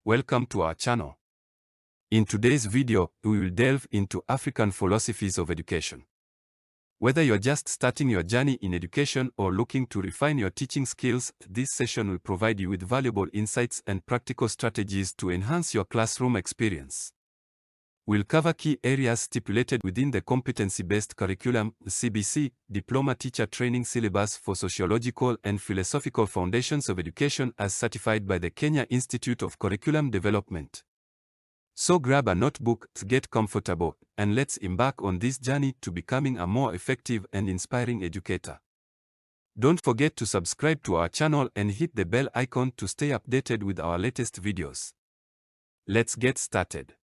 Welcome to our channel. In today's video, we will delve into African philosophies of education. Whether you're just starting your journey in education or looking to refine your teaching skills, this session will provide you with valuable insights and practical strategies to enhance your classroom experience. We'll cover key areas stipulated within the Competency-Based Curriculum (CBC) Diploma Teacher Training Syllabus for Sociological and Philosophical Foundations of Education as certified by the Kenya Institute of Curriculum Development. So grab a notebook, get comfortable, and let's embark on this journey to becoming a more effective and inspiring educator. Don't forget to subscribe to our channel and hit the bell icon to stay updated with our latest videos. Let's get started.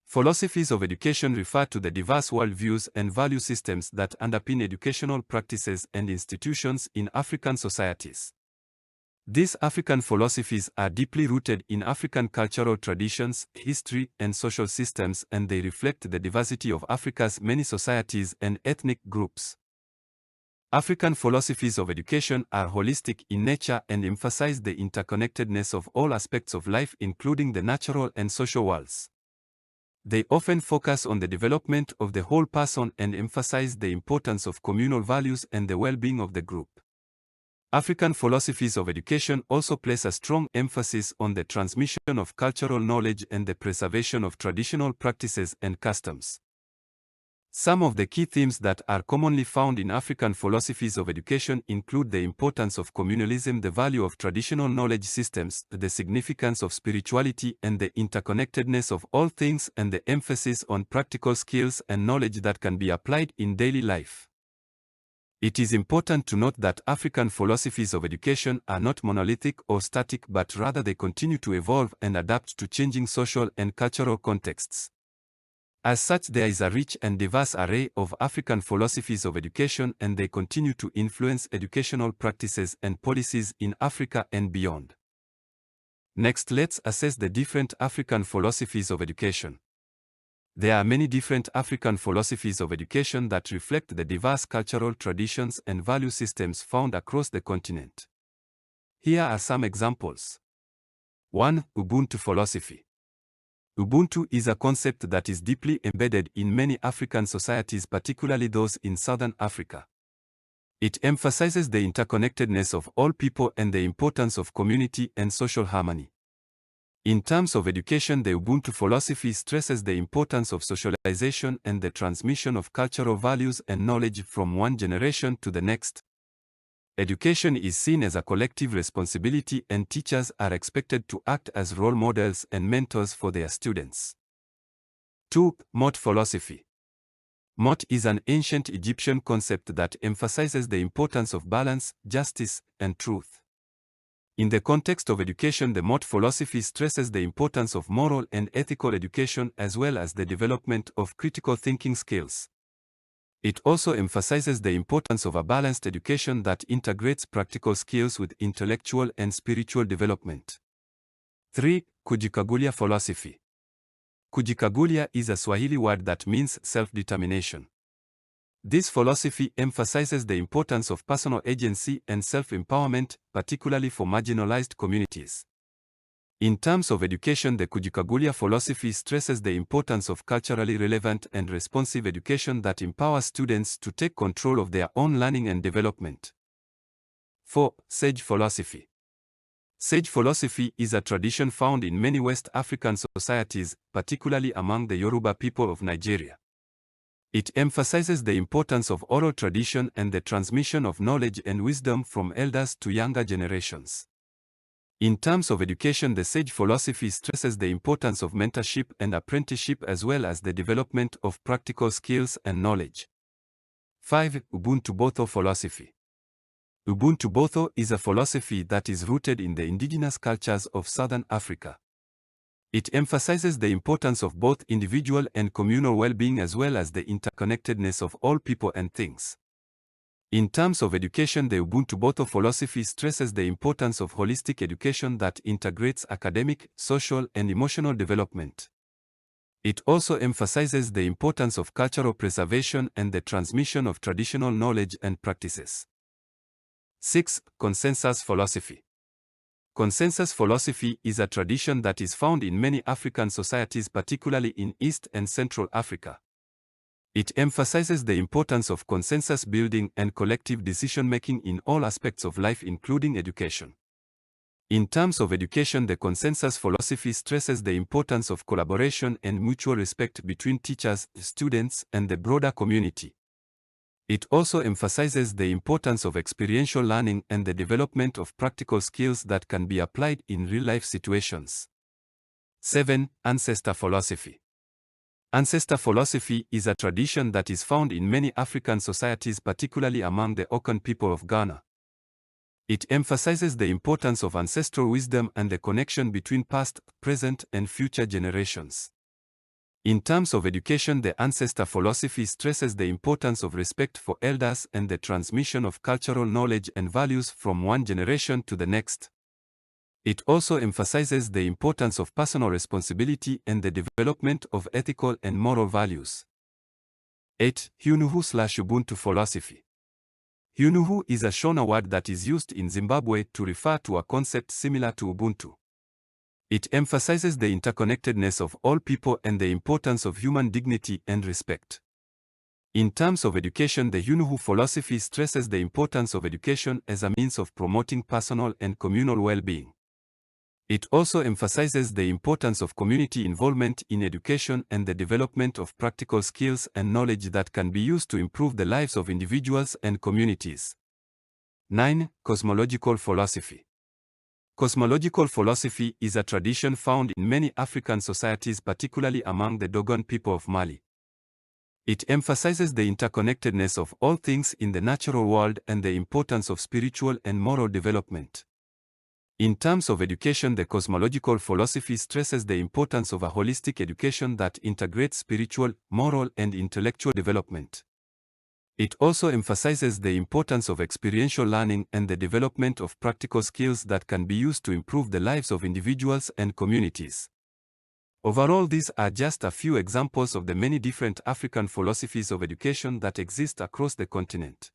Philosophies of education refer to the diverse worldviews and value systems that underpin educational practices and institutions in African societies. These African philosophies are deeply rooted in African cultural traditions, history, and social systems, and they reflect the diversity of Africa's many societies and ethnic groups. African philosophies of education are holistic in nature and emphasize the interconnectedness of all aspects of life, including the natural and social worlds. They often focus on the development of the whole person and emphasize the importance of communal values and the well-being of the group. African philosophies of education also place a strong emphasis on the transmission of cultural knowledge and the preservation of traditional practices and customs. Some of the key themes that are commonly found in African philosophies of education include the importance of communalism, the value of traditional knowledge systems, the significance of spirituality and the interconnectedness of all things, and the emphasis on practical skills and knowledge that can be applied in daily life. It is important to note that African philosophies of education are not monolithic or static, but rather they continue to evolve and adapt to changing social and cultural contexts. As such, there is a rich and diverse array of African philosophies of education, and they continue to influence educational practices and policies in Africa and beyond. Next, let's assess the different African philosophies of education. There are many different African philosophies of education that reflect the diverse cultural traditions and value systems found across the continent. Here are some examples. 1. Ubuntu philosophy. Ubuntu is a concept that is deeply embedded in many African societies, particularly those in Southern Africa. It emphasizes the interconnectedness of all people and the importance of community and social harmony. In terms of education, the Ubuntu philosophy stresses the importance of socialization and the transmission of cultural values and knowledge from one generation to the next. Education is seen as a collective responsibility, and teachers are expected to act as role models and mentors for their students. 2. Mot philosophy. Mot is an ancient Egyptian concept that emphasizes the importance of balance, justice, and truth. In the context of education, the Mot philosophy stresses the importance of moral and ethical education as well as the development of critical thinking skills. It also emphasizes the importance of a balanced education that integrates practical skills with intellectual and spiritual development. 3. Kujikagulia philosophy. Kujikagulia is a Swahili word that means self-determination. This philosophy emphasizes the importance of personal agency and self-empowerment, particularly for marginalized communities. In terms of education, the Kujikagulia philosophy stresses the importance of culturally relevant and responsive education that empowers students to take control of their own learning and development. 4. Sage philosophy. Sage philosophy is a tradition found in many West African societies, particularly among the Yoruba people of Nigeria. It emphasizes the importance of oral tradition and the transmission of knowledge and wisdom from elders to younger generations. In terms of education, the Sage philosophy stresses the importance of mentorship and apprenticeship as well as the development of practical skills and knowledge. 5. Ubuntu Botho philosophy. Ubuntu Botho is a philosophy that is rooted in the indigenous cultures of Southern Africa. It emphasizes the importance of both individual and communal well-being as well as the interconnectedness of all people and things. In terms of education, the Ubuntu Botho philosophy stresses the importance of holistic education that integrates academic, social, and emotional development. It also emphasizes the importance of cultural preservation and the transmission of traditional knowledge and practices. 6. Consensus philosophy. Consensus philosophy is a tradition that is found in many African societies, particularly in East and Central Africa. It emphasizes the importance of consensus building and collective decision-making in all aspects of life, including education. In terms of education, the consensus philosophy stresses the importance of collaboration and mutual respect between teachers, students, and the broader community. It also emphasizes the importance of experiential learning and the development of practical skills that can be applied in real-life situations. 7. Ancestor philosophy. Ancestor philosophy is a tradition that is found in many African societies, particularly among the Okan people of Ghana. It emphasizes the importance of ancestral wisdom and the connection between past, present, and future generations. In terms of education, the ancestor philosophy stresses the importance of respect for elders and the transmission of cultural knowledge and values from one generation to the next. It also emphasizes the importance of personal responsibility and the development of ethical and moral values. 8. Hunuhu/Ubuntu philosophy. Hunuhu is a Shona word that is used in Zimbabwe to refer to a concept similar to Ubuntu. It emphasizes the interconnectedness of all people and the importance of human dignity and respect. In terms of education, the Hunuhu philosophy stresses the importance of education as a means of promoting personal and communal well-being. It also emphasizes the importance of community involvement in education and the development of practical skills and knowledge that can be used to improve the lives of individuals and communities. 9. Cosmological philosophy. Cosmological philosophy is a tradition found in many African societies, particularly among the Dogon people of Mali. It emphasizes the interconnectedness of all things in the natural world and the importance of spiritual and moral development. In terms of education, the cosmological philosophy stresses the importance of a holistic education that integrates spiritual, moral, and intellectual development. It also emphasizes the importance of experiential learning and the development of practical skills that can be used to improve the lives of individuals and communities. Overall, these are just a few examples of the many different African philosophies of education that exist across the continent.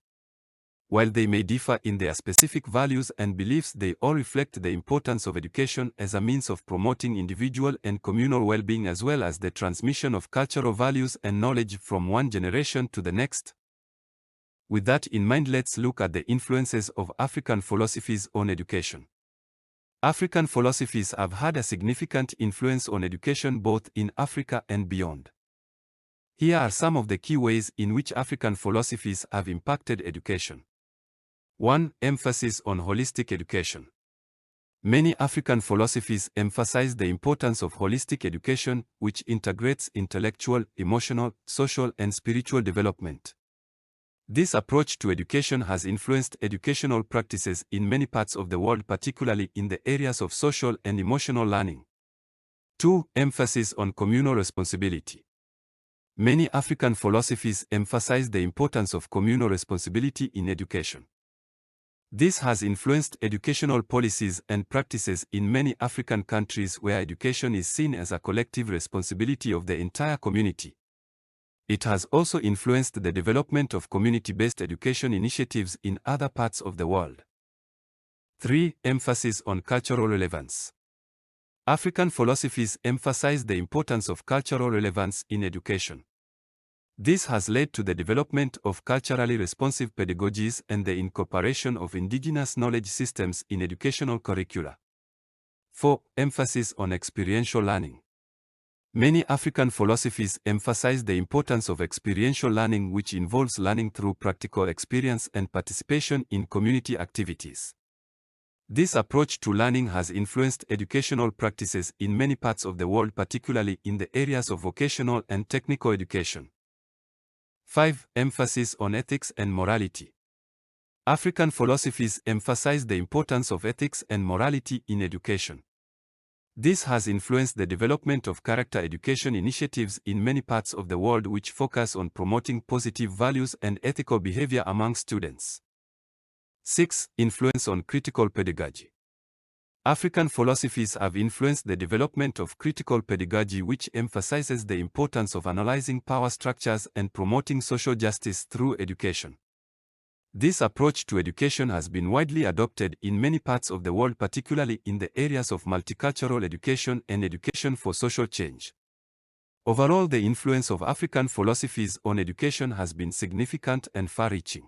While they may differ in their specific values and beliefs, they all reflect the importance of education as a means of promoting individual and communal well-being, as well as the transmission of cultural values and knowledge from one generation to the next. With that in mind, let's look at the influences of African philosophies on education. African philosophies have had a significant influence on education both in Africa and beyond. Here are some of the key ways in which African philosophies have impacted education. 1. Emphasis on holistic education. Many African philosophies emphasize the importance of holistic education, which integrates intellectual, emotional, social, and spiritual development. This approach to education has influenced educational practices in many parts of the world, particularly in the areas of social and emotional learning. 2. Emphasis on communal responsibility. Many African philosophies emphasize the importance of communal responsibility in education. This has influenced educational policies and practices in many African countries where education is seen as a collective responsibility of the entire community. It has also influenced the development of community-based education initiatives in other parts of the world. 3. Emphasis on cultural relevance. African philosophies emphasize the importance of cultural relevance in education. This has led to the development of culturally responsive pedagogies and the incorporation of indigenous knowledge systems in educational curricula. 4. Emphasis on experiential learning. Many African philosophies emphasize the importance of experiential learning, which involves learning through practical experience and participation in community activities. This approach to learning has influenced educational practices in many parts of the world, particularly in the areas of vocational and technical education. 5. Emphasis on ethics and morality. African philosophies emphasize the importance of ethics and morality in education. This has influenced the development of character education initiatives in many parts of the world, which focus on promoting positive values and ethical behavior among students. 6. Influence on critical pedagogy. African philosophies have influenced the development of critical pedagogy, which emphasizes the importance of analyzing power structures and promoting social justice through education. This approach to education has been widely adopted in many parts of the world, particularly in the areas of multicultural education and education for social change. Overall, the influence of African philosophies on education has been significant and far-reaching.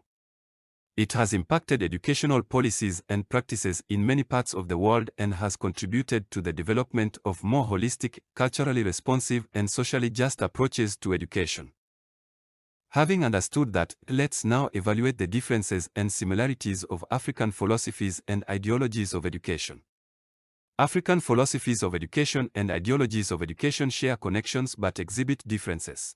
It has impacted educational policies and practices in many parts of the world and has contributed to the development of more holistic, culturally responsive, and socially just approaches to education. Having understood that, let's now evaluate the differences and similarities of African philosophies and ideologies of education. African philosophies of education and ideologies of education share connections but exhibit differences.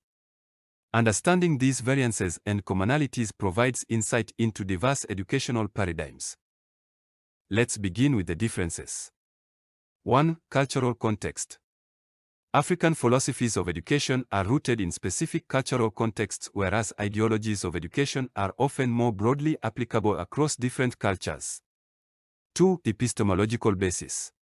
Understanding these variances and commonalities provides insight into diverse educational paradigms. Let's begin with the differences. 1. Cultural context. African philosophies of education are rooted in specific cultural contexts, whereas ideologies of education are often more broadly applicable across different cultures. 2. Epistemological basis.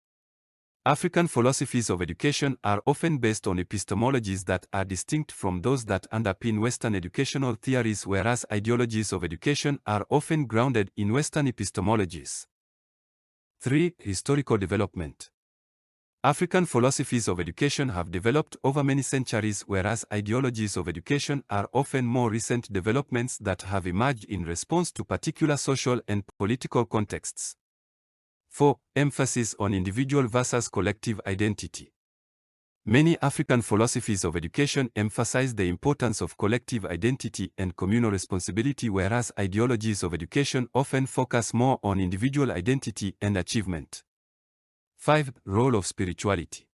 African philosophies of education are often based on epistemologies that are distinct from those that underpin Western educational theories, whereas ideologies of education are often grounded in Western epistemologies. 3. Historical development. African philosophies of education have developed over many centuries, whereas ideologies of education are often more recent developments that have emerged in response to particular social and political contexts. 4. Emphasis on individual versus collective identity. Many African philosophies of education emphasize the importance of collective identity and communal responsibility, whereas ideologies of education often focus more on individual identity and achievement. 5. Role of spirituality.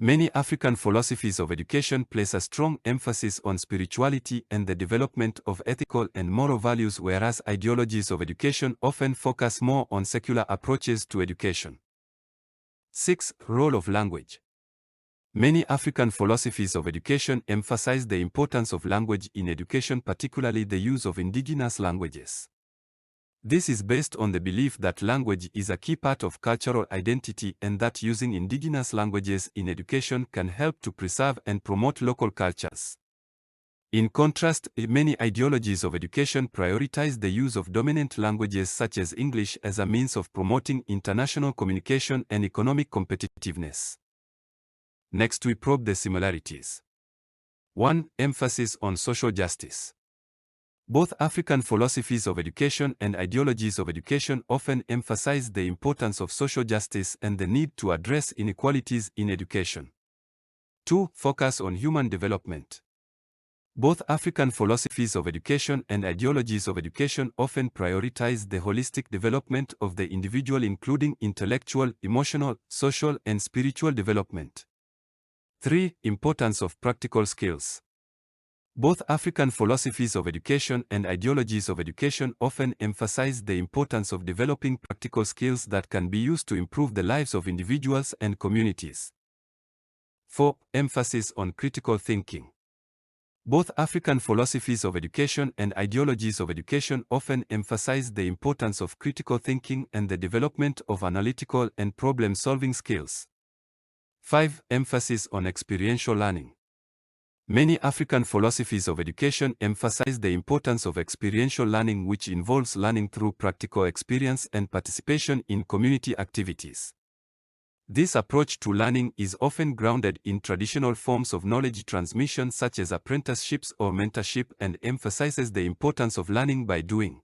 Many African philosophies of education place a strong emphasis on spirituality and the development of ethical and moral values, whereas ideologies of education often focus more on secular approaches to education. 6. Role of language. Many African philosophies of education emphasize the importance of language in education, particularly the use of indigenous languages. This is based on the belief that language is a key part of cultural identity and that using indigenous languages in education can help to preserve and promote local cultures. In contrast, many ideologies of education prioritize the use of dominant languages such as English as a means of promoting international communication and economic competitiveness. Next, we probe the similarities. 1. Emphasis on social justice. Both African philosophies of education and ideologies of education often emphasize the importance of social justice and the need to address inequalities in education. 2. Focus on human development. Both African philosophies of education and ideologies of education often prioritize the holistic development of the individual, including intellectual, emotional, social, and spiritual development. 3. Importance of practical skills. Both African philosophies of education and ideologies of education often emphasize the importance of developing practical skills that can be used to improve the lives of individuals and communities. 4. Emphasis on critical thinking. Both African philosophies of education and ideologies of education often emphasize the importance of critical thinking and the development of analytical and problem-solving skills. 5. Emphasis on experiential learning. Many African philosophies of education emphasize the importance of experiential learning, which involves learning through practical experience and participation in community activities. This approach to learning is often grounded in traditional forms of knowledge transmission such as apprenticeships or mentorship, and emphasizes the importance of learning by doing.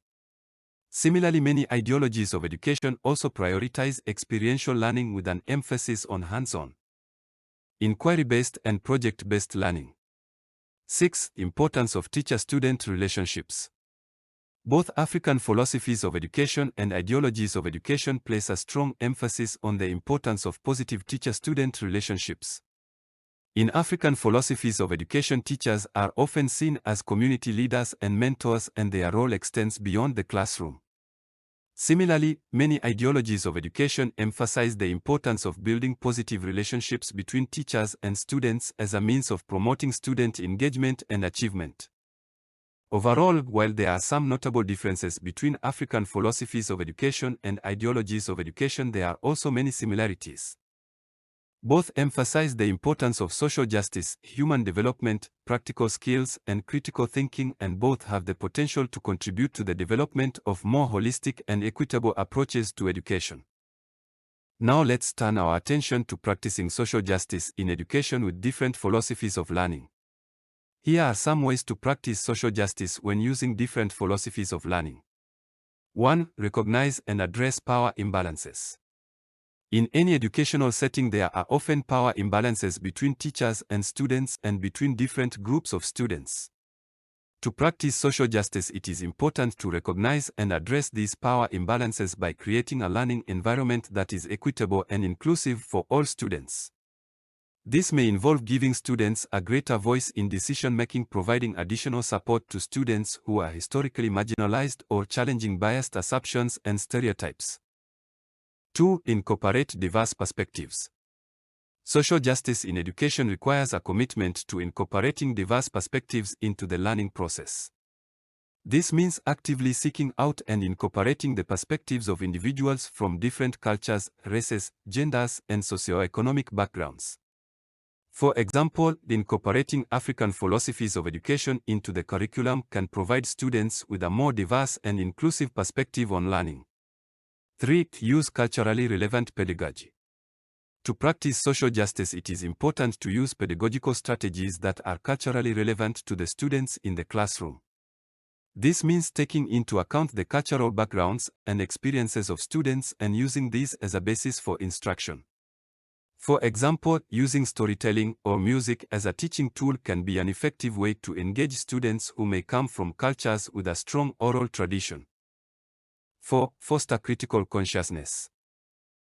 Similarly, many ideologies of education also prioritize experiential learning with an emphasis on hands-on, inquiry-based and project-based learning. 6. Importance of teacher-student relationships. Both African philosophies of education and ideologies of education place a strong emphasis on the importance of positive teacher-student relationships. In African philosophies of education, teachers are often seen as community leaders and mentors, and their role extends beyond the classroom. Similarly, many ideologies of education emphasize the importance of building positive relationships between teachers and students as a means of promoting student engagement and achievement. Overall, while there are some notable differences between African philosophies of education and ideologies of education, there are also many similarities. Both emphasize the importance of social justice, human development, practical skills, and critical thinking, and both have the potential to contribute to the development of more holistic and equitable approaches to education. Now let's turn our attention to practicing social justice in education with different philosophies of learning. Here are some ways to practice social justice when using different philosophies of learning. 1. Recognize and address power imbalances. In any educational setting, there are often power imbalances between teachers and students and between different groups of students. To practice social justice, it is important to recognize and address these power imbalances by creating a learning environment that is equitable and inclusive for all students. This may involve giving students a greater voice in decision-making, providing additional support to students who are historically marginalized, or challenging biased assumptions and stereotypes. 2. Incorporate diverse perspectives. Social justice in education requires a commitment to incorporating diverse perspectives into the learning process. This means actively seeking out and incorporating the perspectives of individuals from different cultures, races, genders, and socioeconomic backgrounds. For example, incorporating African philosophies of education into the curriculum can provide students with a more diverse and inclusive perspective on learning. 3. Use culturally relevant pedagogy. To practice social justice, it is important to use pedagogical strategies that are culturally relevant to the students in the classroom. This means taking into account the cultural backgrounds and experiences of students and using these as a basis for instruction. For example, using storytelling or music as a teaching tool can be an effective way to engage students who may come from cultures with a strong oral tradition. 4. Foster critical consciousness.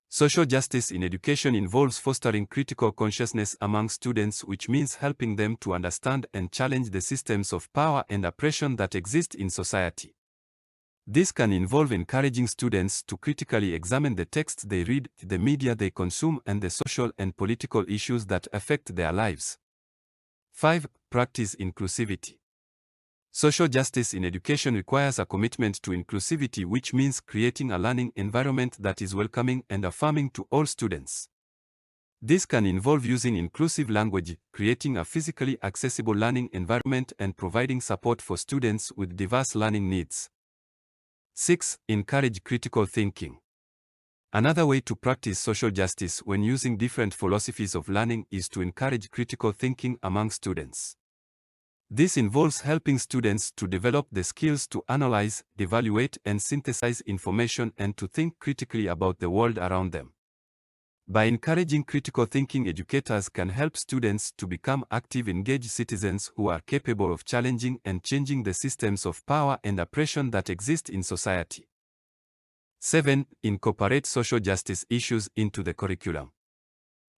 Social justice in education involves fostering critical consciousness among students, which means helping them to understand and challenge the systems of power and oppression that exist in society. This can involve encouraging students to critically examine the texts they read, the media they consume, and the social and political issues that affect their lives. 5. Practice inclusivity. Social justice in education requires a commitment to inclusivity, which means creating a learning environment that is welcoming and affirming to all students. This can involve using inclusive language, creating a physically accessible learning environment, and providing support for students with diverse learning needs. 6. Encourage critical thinking. Another way to practice social justice when using different philosophies of learning is to encourage critical thinking among students. This involves helping students to develop the skills to analyze, evaluate, and synthesize information and to think critically about the world around them. By encouraging critical thinking, educators can help students to become active, engaged citizens who are capable of challenging and changing the systems of power and oppression that exist in society. 7. Incorporate social justice issues into the curriculum.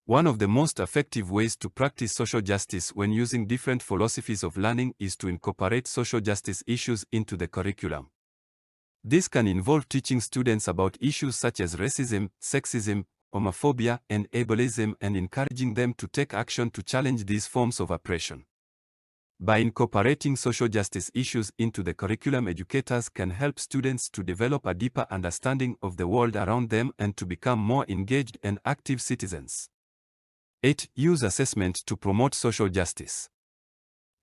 One of the most effective ways to practice social justice when using different philosophies of learning is to incorporate social justice issues into the curriculum. This can involve teaching students about issues such as racism, sexism, homophobia, and ableism, and encouraging them to take action to challenge these forms of oppression. By incorporating social justice issues into the curriculum, educators can help students to develop a deeper understanding of the world around them and to become more engaged and active citizens. 8. Use assessment to promote social justice.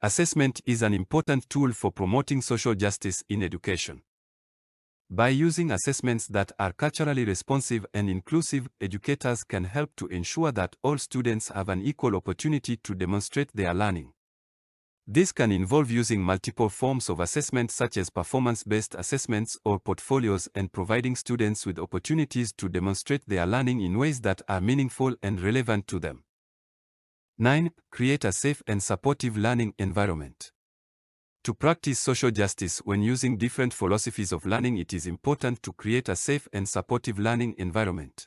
Assessment is an important tool for promoting social justice in education. By using assessments that are culturally responsive and inclusive, educators can help to ensure that all students have an equal opportunity to demonstrate their learning. This can involve using multiple forms of assessment such as performance-based assessments or portfolios, and providing students with opportunities to demonstrate their learning in ways that are meaningful and relevant to them. 9. Create a safe and supportive learning environment. To practice social justice when using different philosophies of learning, it is important to create a safe and supportive learning environment.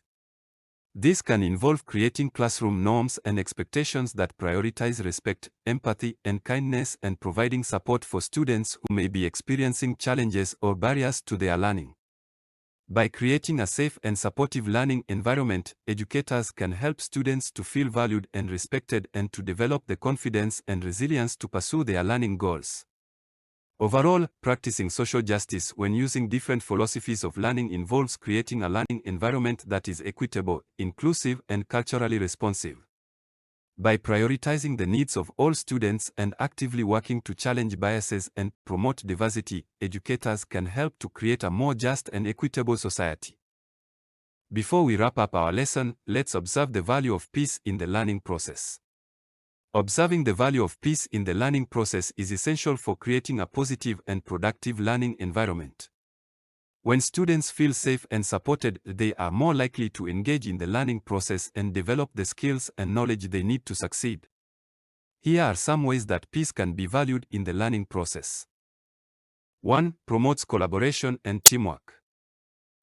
This can involve creating classroom norms and expectations that prioritize respect, empathy, and kindness, and providing support for students who may be experiencing challenges or barriers to their learning. By creating a safe and supportive learning environment, educators can help students to feel valued and respected and to develop the confidence and resilience to pursue their learning goals. Overall, practicing social justice when using different philosophies of learning involves creating a learning environment that is equitable, inclusive, and culturally responsive. By prioritizing the needs of all students and actively working to challenge biases and promote diversity, educators can help to create a more just and equitable society. Before we wrap up our lesson, let's observe the value of peace in the learning process. Observing the value of peace in the learning process is essential for creating a positive and productive learning environment. When students feel safe and supported, they are more likely to engage in the learning process and develop the skills and knowledge they need to succeed. Here are some ways that peace can be valued in the learning process. 1. Promotes collaboration and teamwork.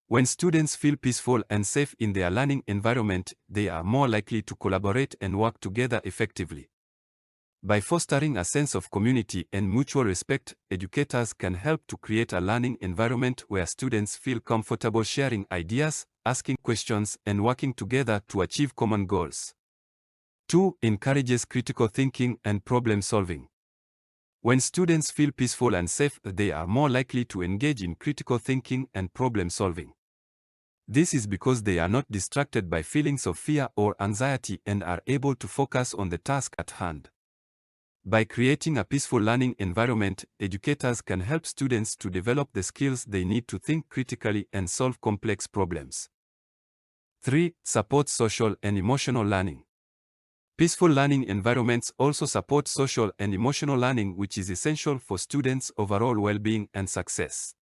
When students feel peaceful and safe in their learning environment, they are more likely to collaborate and work together effectively. By fostering a sense of community and mutual respect, educators can help to create a learning environment where students feel comfortable sharing ideas, asking questions, and working together to achieve common goals. 2. Encourages critical thinking and problem solving. When students feel peaceful and safe, they are more likely to engage in critical thinking and problem solving. This is because they are not distracted by feelings of fear or anxiety and are able to focus on the task at hand. By creating a peaceful learning environment, educators can help students to develop the skills they need to think critically and solve complex problems. 3. Supports social and emotional learning. Peaceful learning environments also support social and emotional learning, which is essential for students' overall well-being and success.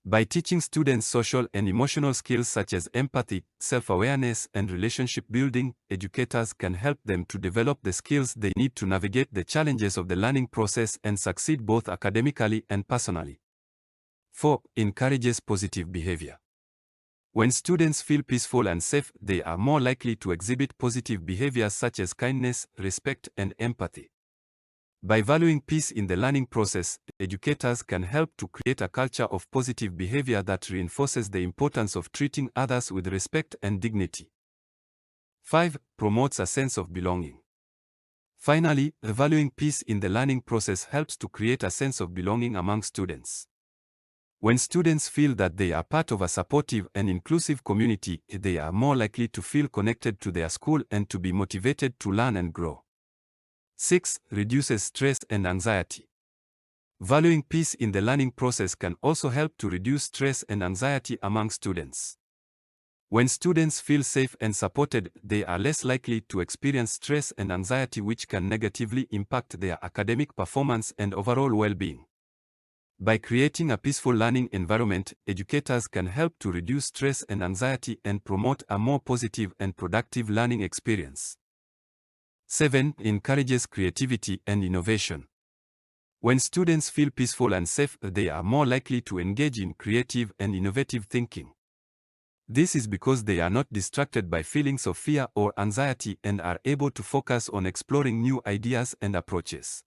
By teaching students social and emotional skills such as empathy, self-awareness, and relationship building, educators can help them to develop the skills they need to navigate the challenges of the learning process and succeed both academically and personally. 4. Encourages positive behavior. When students feel peaceful and safe, they are more likely to exhibit positive behaviors such as kindness, respect, and empathy. By valuing peace in the learning process, educators can help to create a culture of positive behavior that reinforces the importance of treating others with respect and dignity. 5. Promotes a sense of belonging. Finally, valuing peace in the learning process helps to create a sense of belonging among students. When students feel that they are part of a supportive and inclusive community, they are more likely to feel connected to their school and to be motivated to learn and grow. 6. Reduces stress and anxiety. Valuing peace in the learning process can also help to reduce stress and anxiety among students. When students feel safe and supported, they are less likely to experience stress and anxiety, which can negatively impact their academic performance and overall well-being. By creating a peaceful learning environment, educators can help to reduce stress and anxiety and promote a more positive and productive learning experience. 7. Encourages creativity and innovation. When students feel peaceful and safe, they are more likely to engage in creative and innovative thinking. This is because they are not distracted by feelings of fear or anxiety and are able to focus on exploring new ideas and approaches.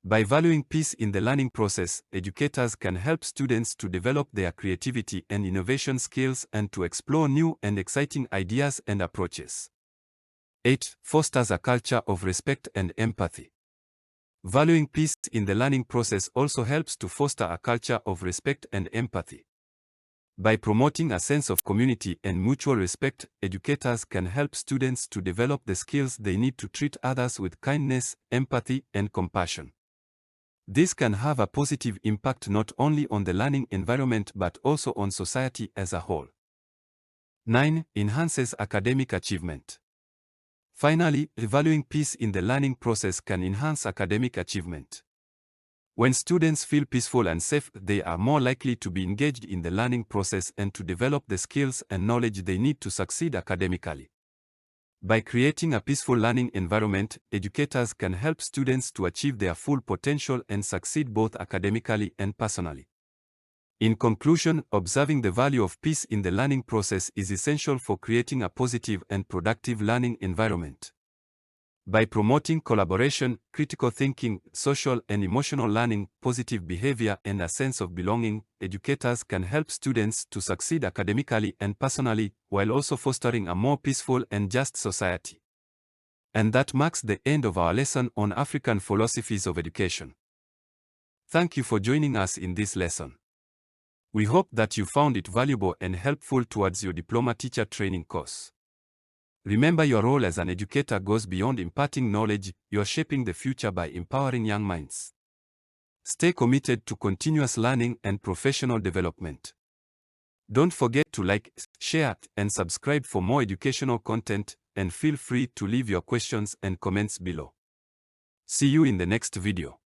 By valuing peace in the learning process, educators can help students to develop their creativity and innovation skills and to explore new and exciting ideas and approaches. 8. Fosters a culture of respect and empathy. Valuing peace in the learning process also helps to foster a culture of respect and empathy. By promoting a sense of community and mutual respect, educators can help students to develop the skills they need to treat others with kindness, empathy, and compassion. This can have a positive impact not only on the learning environment but also on society as a whole. 9. Enhances academic achievement. Finally, valuing peace in the learning process can enhance academic achievement. When students feel peaceful and safe, they are more likely to be engaged in the learning process and to develop the skills and knowledge they need to succeed academically. By creating a peaceful learning environment, educators can help students to achieve their full potential and succeed both academically and personally. In conclusion, observing the value of peace in the learning process is essential for creating a positive and productive learning environment. By promoting collaboration, critical thinking, social and emotional learning, positive behavior, and a sense of belonging, educators can help students to succeed academically and personally, while also fostering a more peaceful and just society. And that marks the end of our lesson on African philosophies of education. Thank you for joining us in this lesson. We hope that you found it valuable and helpful towards your diploma teacher training course. Remember, your role as an educator goes beyond imparting knowledge, you're shaping the future by empowering young minds. Stay committed to continuous learning and professional development. Don't forget to like, share, and subscribe for more educational content, and feel free to leave your questions and comments below. See you in the next video.